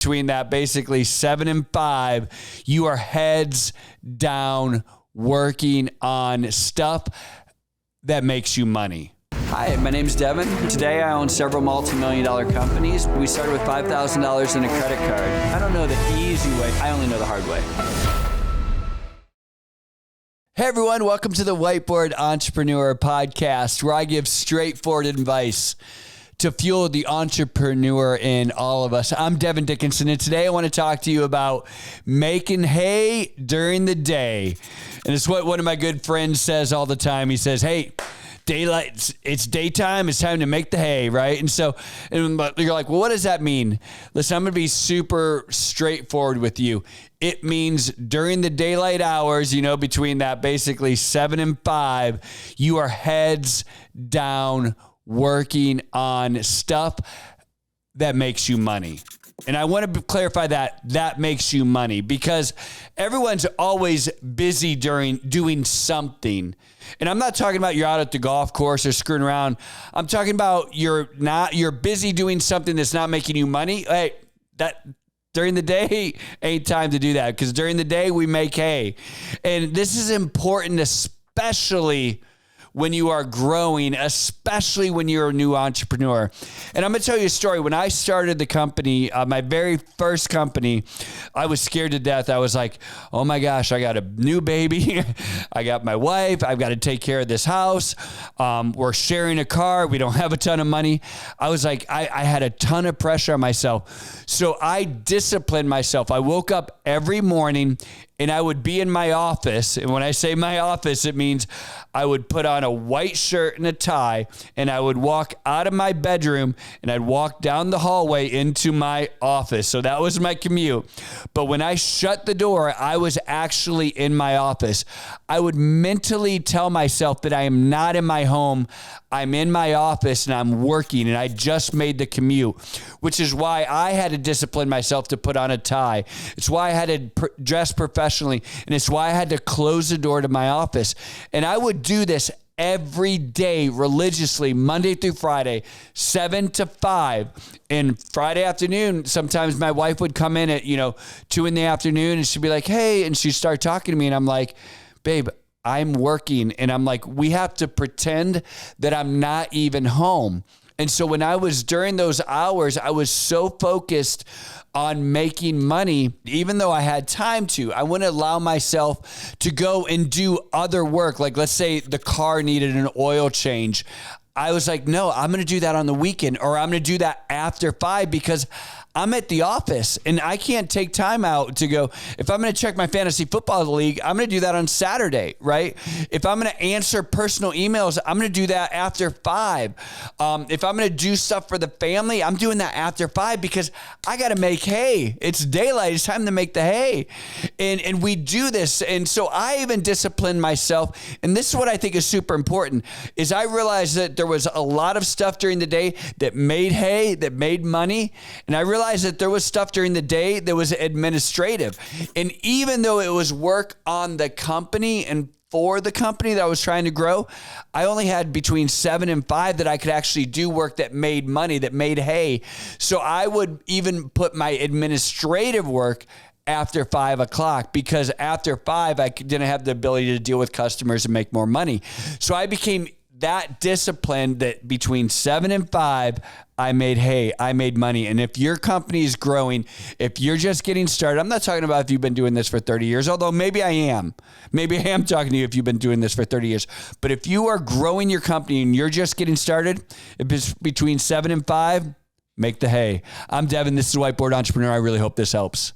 Between that basically 7 and 5, you are heads down working on stuff that makes you money. Hi, my name's Devon. Today I own several multi-million-dollar companies. We started with $5,000 in a credit card. I don't know the easy way, I only know the hard way. Hey everyone, welcome to the Whiteboard Entrepreneur Podcast, where I give straightforward advice to fuel the entrepreneur in all of us. I'm Devon Dickinson, and today I want to talk to you about making hay during the day. And it's what one of my good friends says all the time. He says, hey, daylight, it's daytime, it's time to make the hay, right? And so you're like, well, what does that mean? Listen, I'm going to be super straightforward with you. It means during the daylight hours, between that basically 7 and 5, you are heads down working on stuff that makes you money. And I want to clarify that makes you money, because everyone's always busy doing something. And I'm not talking about you're out at the golf course or screwing around. I'm talking about you're busy doing something that's not making you money. Hey, that during the day ain't time to do that, because during the day we make hay. And this is important, especially when you are growing, especially when you're a new entrepreneur. And I'm going to tell you a story. When I started the company, my very first company, I was scared to death. I was like, oh my gosh, I got a new baby. I got my wife. I've got to take care of this house. We're sharing a car. We don't have a ton of money. I was like, I had a ton of pressure on myself. So I disciplined myself. I woke up every morning and I would be in my office. And when I say my office, it means I would put on a white shirt and a tie, and I would walk out of my bedroom and I'd walk down the hallway into my office. So that was my commute. But when I shut the door, I was actually in my office. I would mentally tell myself that I am not in my home. I'm in my office and I'm working, and I just made the commute, which is why I had to discipline myself to put on a tie. It's why I had to dress professionally, and it's why I had to close the door to my office. And I would do this every day religiously, Monday through Friday, 7 to 5. And Friday afternoon, sometimes my wife would come in at, 2 in the afternoon, and she'd be like, hey, and she'd start talking to me, and I'm like, babe, I'm working. And I'm like, we have to pretend that I'm not even home. And so when I was during those hours, I was so focused on making money, even though I had time to. I wouldn't allow myself to go and do other work. Like, let's say the car needed an oil change. I was like, no, I'm going to do that on the weekend, or I'm going to do that after 5, because I'm at the office and I can't take time out to go. If I'm going to check my fantasy football league, I'm going to do that on Saturday, right? If I'm going to answer personal emails, I'm going to do that after 5. If I'm going to do stuff for the family, I'm doing that after 5, because I got to make hay. It's daylight. It's time to make the hay. And we do this. And so I even disciplined myself. And this is what I think is super important, is I realized that there was a lot of stuff during the day that made hay, that made money. And I realized that there was stuff during the day that was administrative. And even though it was work on the company and for the company that I was trying to grow, I only had between 7 and 5 that I could actually do work that made money, that made hay. So I would even put my administrative work after 5 o'clock, because after 5, I didn't have the ability to deal with customers and make more money. So I became that disciplined that between 7 and 5, I made hay, I made money. And if your company is growing, if you're just getting started, I'm not talking about if you've been doing this for 30 years, although maybe I am. Maybe I am talking to you if you've been doing this for 30 years. But if you are growing your company and you're just getting started, if it's between 7 and 5, make the hay. I'm Devon. This is Whiteboard Entrepreneur. I really hope this helps.